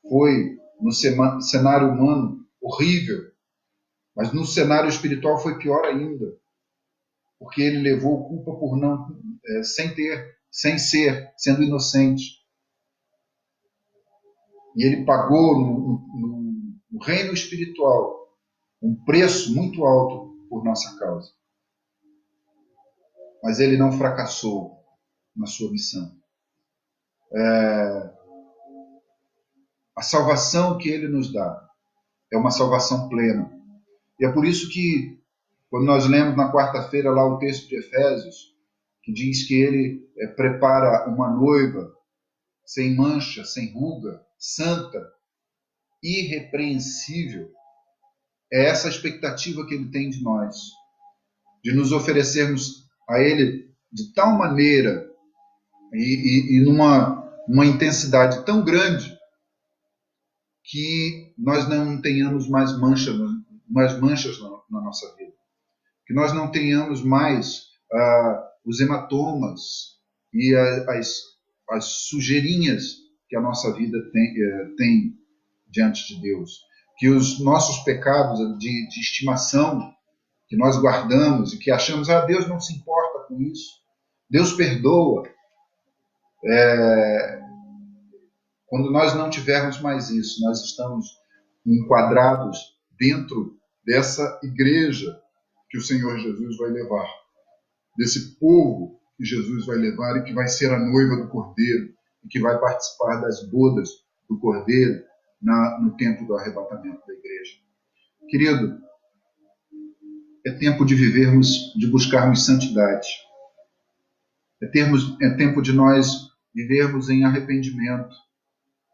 foi, no cenário humano, horrível. Mas no cenário espiritual foi pior ainda. Porque ele levou culpa por sendo inocente. E ele pagou no reino espiritual um preço muito alto por nossa causa. Mas ele não fracassou na sua missão. A salvação que ele nos dá é uma salvação plena. E é por isso que, quando nós lemos na quarta-feira lá o texto de Efésios, que diz que ele prepara uma noiva sem mancha, sem ruga, santa, irrepreensível, é essa a expectativa que ele tem de nós, de nos oferecermos a ele de tal maneira e numa intensidade tão grande que nós não tenhamos mais manchas na nossa vida, que nós não tenhamos mais os hematomas e as sujeirinhas que a nossa vida tem diante de Deus, que os nossos pecados de estimação que nós guardamos e que achamos, Deus não se importa com isso, Deus perdoa. Quando nós não tivermos mais isso, nós estamos enquadrados dentro dessa igreja que o Senhor Jesus vai levar, desse povo que Jesus vai levar e que vai ser a noiva do Cordeiro e que vai participar das bodas do Cordeiro no tempo do arrebatamento da igreja. Querido, é tempo de vivermos, de buscarmos santidade. É tempo de nós vivermos em arrependimento.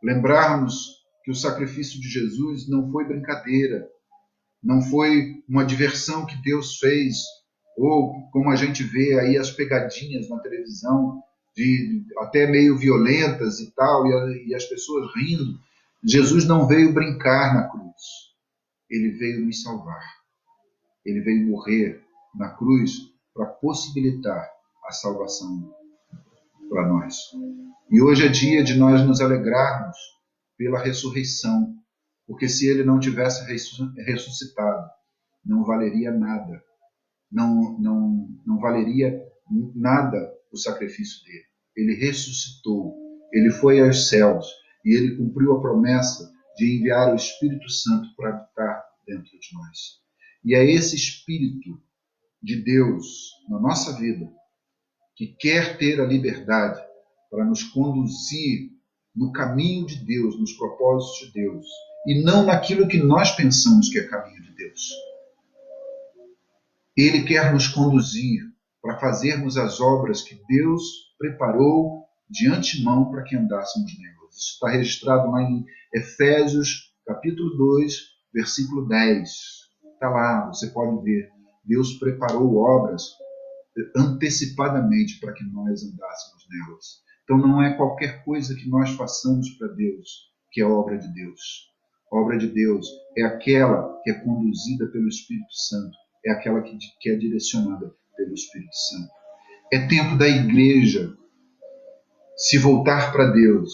Lembrarmos que o sacrifício de Jesus não foi brincadeira, não foi uma diversão que Deus fez, ou como a gente vê aí as pegadinhas na televisão, até meio violentas e tal, e as pessoas rindo. Jesus não veio brincar na cruz, ele veio nos salvar. Ele veio morrer na cruz para possibilitar a salvação para nós. E hoje é dia de nós nos alegrarmos pela ressurreição, porque se ele não tivesse ressuscitado, não valeria nada. Não valeria nada o sacrifício dele. Ele ressuscitou, ele foi aos céus e ele cumpriu a promessa de enviar o Espírito Santo para habitar dentro de nós. E é esse Espírito de Deus na nossa vida que quer ter a liberdade para nos conduzir no caminho de Deus, nos propósitos de Deus, e não naquilo que nós pensamos que é caminho de Deus. Ele quer nos conduzir para fazermos as obras que Deus preparou de antemão para que andássemos nelas. Isso está registrado lá em Efésios, capítulo 2, versículo 10. Está lá, você pode ver. Deus preparou obras antecipadamente para que nós andássemos nelas. Então não é qualquer coisa que nós façamos para Deus que é obra de Deus. A obra de Deus é aquela que é conduzida pelo Espírito Santo, é aquela que é direcionada pelo Espírito Santo. É tempo da igreja se voltar para Deus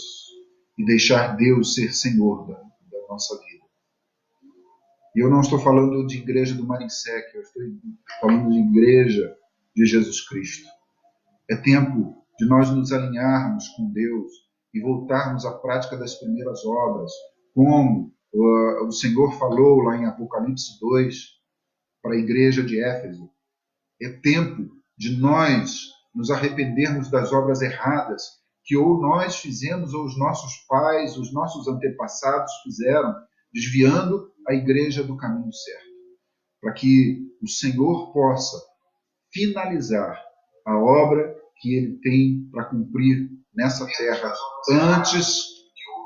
e deixar Deus ser Senhor da nossa vida. E eu não estou falando de igreja do Marinsec, eu estou falando de igreja de Jesus Cristo. É tempo de nós nos alinharmos com Deus e voltarmos à prática das primeiras obras, como o Senhor falou lá em Apocalipse 2 para a igreja de Éfeso. É tempo de nós nos arrependermos das obras erradas que ou nós fizemos ou os nossos pais, os nossos antepassados fizeram, desviando a igreja do caminho certo, para que o Senhor possa finalizar a obra que Ele tem para cumprir nessa terra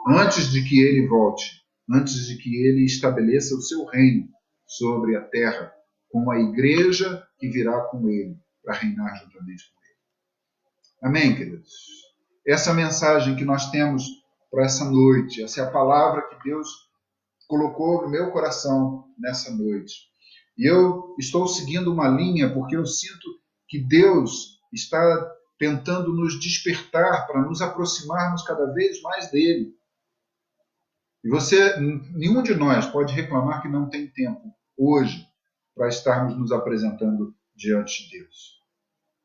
antes de que Ele volte, antes de que Ele estabeleça o seu reino sobre a terra, com a igreja que virá com Ele para reinar juntamente com Ele. Amém, queridos? Essa mensagem que nós temos para essa noite, essa é a palavra que Deus colocou no meu coração nessa noite. E eu estou seguindo uma linha porque eu sinto que Deus está tentando nos despertar para nos aproximarmos cada vez mais dele. E nenhum de nós pode reclamar que não tem tempo hoje para estarmos nos apresentando diante de Deus.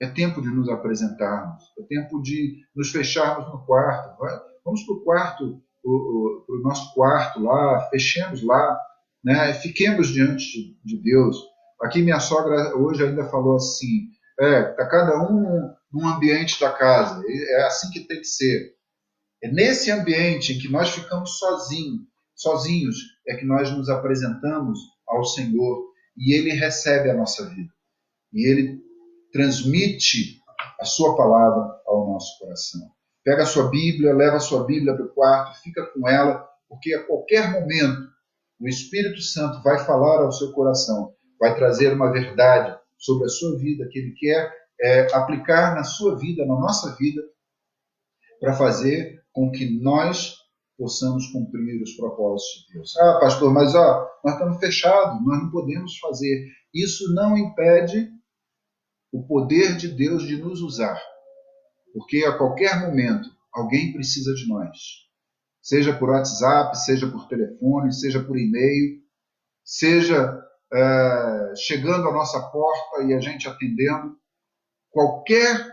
É tempo de nos apresentarmos, é tempo de nos fecharmos no quarto. Vamos para o quarto, para o nosso quarto lá, fechemos lá, né? Fiquemos diante de Deus. Aqui minha sogra hoje ainda falou assim, está cada um num ambiente da casa, é assim que tem que ser. É nesse ambiente em que nós ficamos sozinhos, é que nós nos apresentamos ao Senhor e Ele recebe a nossa vida. E Ele transmite a sua palavra ao nosso coração. Pega a sua Bíblia, leva a sua Bíblia para o quarto, fica com ela, porque a qualquer momento o Espírito Santo vai falar ao seu coração, vai trazer uma verdade sobre a sua vida que Ele quer aplicar na sua vida, na nossa vida, para fazer com que nós possamos cumprir os propósitos de Deus. Ah, pastor, mas nós estamos fechados, nós não podemos fazer. Isso não impede o poder de Deus de nos usar, porque a qualquer momento alguém precisa de nós, seja por WhatsApp, seja por telefone, seja por e-mail, seja chegando à nossa porta e a gente atendendo, qualquer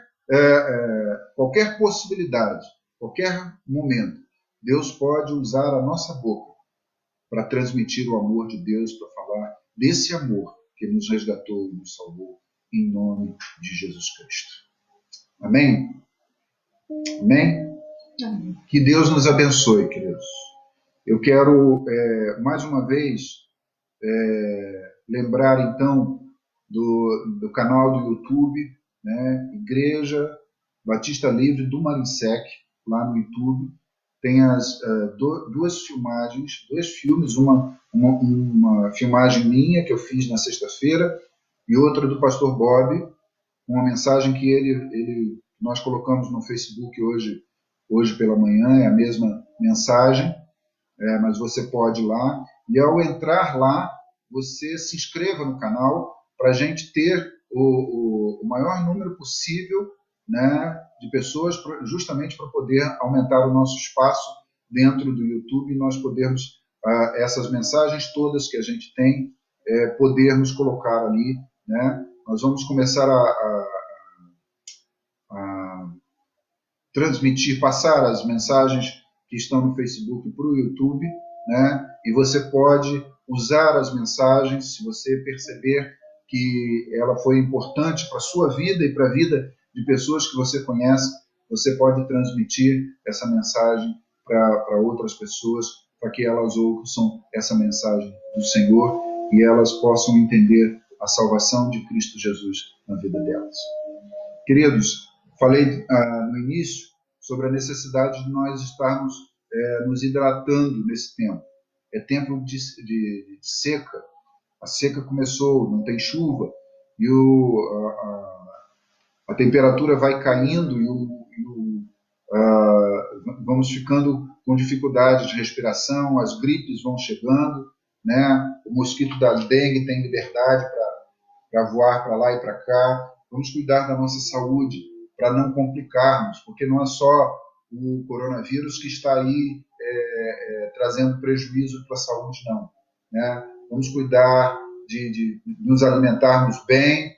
possibilidade, qualquer momento, Deus pode usar a nossa boca para transmitir o amor de Deus, para falar desse amor que nos resgatou e nos salvou, em nome de Jesus Cristo. Amém? Amém? Amém. Que Deus nos abençoe, queridos. Eu quero, mais uma vez, lembrar, então, do canal do YouTube, né? Igreja Batista Livre do Marinsec, lá no YouTube. Tem duas filmagens, dois filmes, uma filmagem minha que eu fiz na sexta-feira e outra do pastor Bob, uma mensagem que nós colocamos no Facebook hoje pela manhã, é a mesma mensagem, mas você pode ir lá, e ao entrar lá, você se inscreva no canal para a gente ter o maior número possível, né, de pessoas, justamente para poder aumentar o nosso espaço dentro do YouTube e nós podermos, essas mensagens todas que a gente tem, podermos colocar ali, né? Nós vamos começar a transmitir, passar as mensagens que estão no Facebook para o YouTube, né? E você pode usar as mensagens, se você perceber que ela foi importante para a sua vida e para a vida de pessoas que você conhece, você pode transmitir essa mensagem para outras pessoas, para que elas ouçam essa mensagem do Senhor e elas possam entender a salvação de Cristo Jesus na vida delas. Queridos, falei no início sobre a necessidade de nós estarmos nos hidratando nesse tempo. É tempo de seca. A seca começou, não tem chuva, e a temperatura vai caindo e vamos ficando com dificuldade de respiração, as gripes vão chegando, né? O mosquito da dengue tem liberdade para voar para lá e para cá. Vamos cuidar da nossa saúde para não complicarmos, porque não é só o coronavírus que está aí trazendo prejuízo para a saúde, não, né? vamos cuidar de nos alimentarmos bem,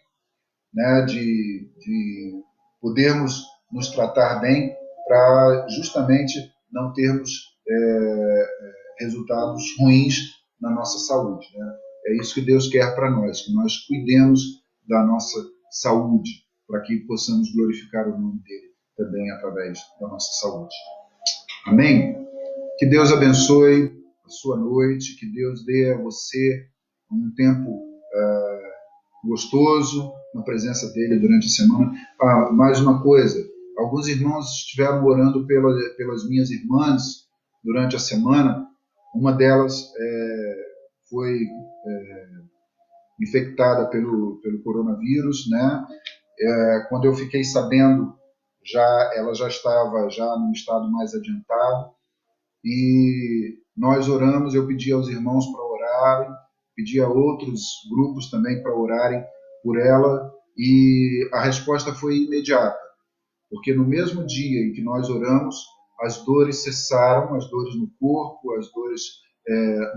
né, de podermos nos tratar bem para justamente não termos resultados ruins na nossa saúde, né? É isso que Deus quer para nós, que nós cuidemos da nossa saúde, para que possamos glorificar o nome dele também através da nossa saúde. Amém? Que Deus abençoe a sua noite, que Deus dê a você um tempo gostoso na presença dele durante a semana. Mais uma coisa, alguns irmãos estiveram orando pelas minhas irmãs durante a semana. Uma delas foi infectada pelo coronavírus, né? Quando eu fiquei sabendo, ela já estava num estado mais adiantado, e nós oramos. Eu pedi aos irmãos para orarem, pedi a outros grupos também para orarem por ela, e a resposta foi imediata, porque no mesmo dia em que nós oramos, as dores cessaram, as dores no corpo, as dores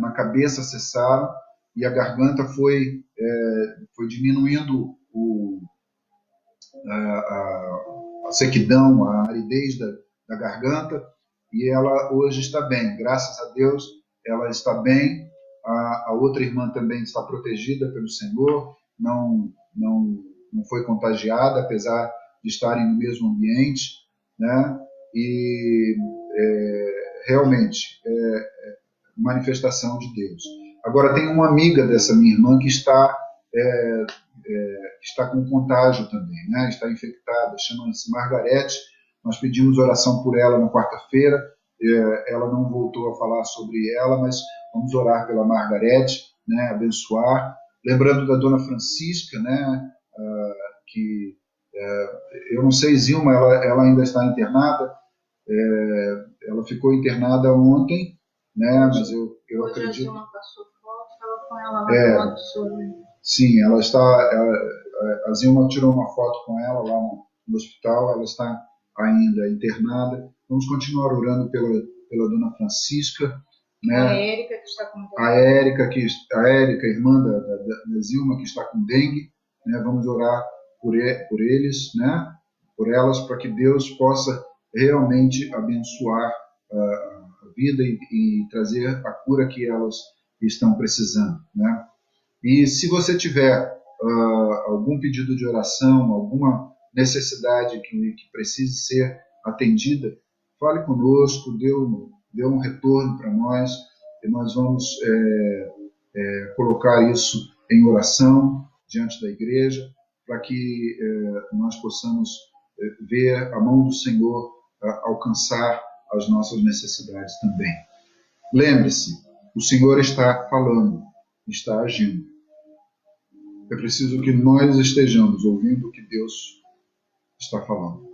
na cabeça cessaram, e a garganta foi diminuindo a sequidão, a aridez da garganta, e ela hoje está bem, graças a Deus, ela está bem. A outra irmã também está protegida pelo Senhor, não foi contagiada, apesar de estarem no mesmo ambiente, né? E realmente manifestação de Deus. Agora, tem uma amiga dessa minha irmã que está com contágio também, né? Está infectada, chama-se Margarete. Nós pedimos oração por ela na quarta-feira, ela não voltou a falar sobre ela, mas vamos orar pela Margarete, né? Abençoar. Lembrando da dona Francisca, né? Que eu não sei, Zilma, ela ainda está internada. Ela ficou internada ontem, né? Mas eu Hoje acredito. A Zilma passou foto, estava com ela lá falando sobre. Sim, a Zilma tirou uma foto com ela lá no hospital. Ela está ainda internada. Vamos continuar orando pela dona Francisca, né? A Érica, que está com dengue. A Érica, irmã da Zilma, que está com dengue, né? Vamos orar por eles, né? Por elas, para que Deus possa realmente abençoar a vida e trazer a cura que elas estão precisando, né? E se você tiver algum pedido de oração, alguma necessidade que precise ser atendida, fale conosco, dê um retorno para nós, e nós vamos colocar isso em oração diante da igreja, para que nós possamos ver a mão do Senhor alcançar as nossas necessidades também. Lembre-se, o Senhor está falando, está agindo. É preciso que nós estejamos ouvindo o que Deus está falando.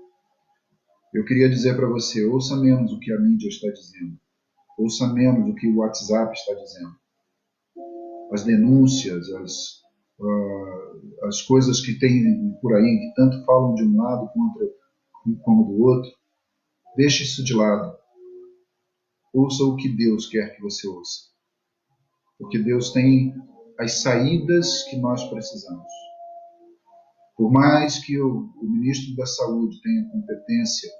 Eu queria dizer para você, ouça menos o que a mídia está dizendo. Ouça menos o que o WhatsApp está dizendo. As denúncias, as coisas que tem por aí, que tanto falam de um lado como do outro. Deixe isso de lado. Ouça o que Deus quer que você ouça. Porque Deus tem as saídas que nós precisamos. Por mais que o ministro da Saúde tenha competência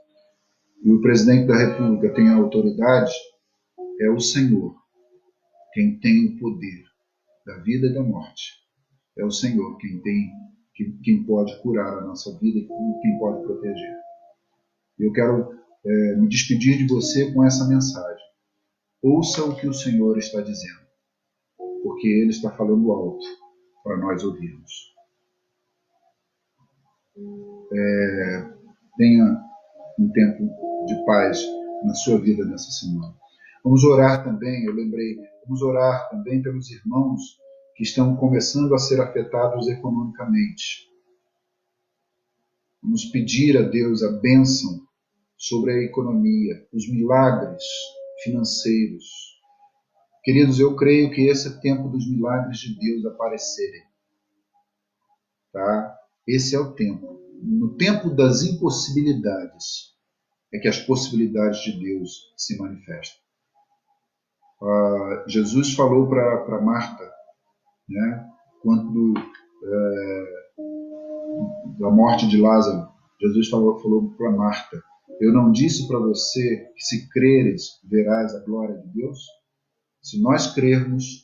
e o presidente da República tenha autoridade, é o Senhor quem tem o poder da vida e da morte. É o Senhor quem pode curar a nossa vida e quem pode proteger. Eu quero me despedir de você com essa mensagem. Ouça o que o Senhor está dizendo, porque Ele está falando alto para nós ouvirmos. Tenha um tempo de paz na sua vida nessa semana. Vamos orar também, vamos orar também pelos irmãos que estão começando a ser afetados economicamente. Vamos pedir a Deus a bênção sobre a economia, os milagres financeiros. Queridos, eu creio que esse é o tempo dos milagres de Deus aparecerem. Tá? Esse é o tempo. No tempo das impossibilidades é que as possibilidades de Deus se manifestam. Jesus falou para Marta né? Quando da morte de Lázaro, Jesus falou para Marta: eu não disse para você que se creres verás a glória de Deus? Se nós crermos,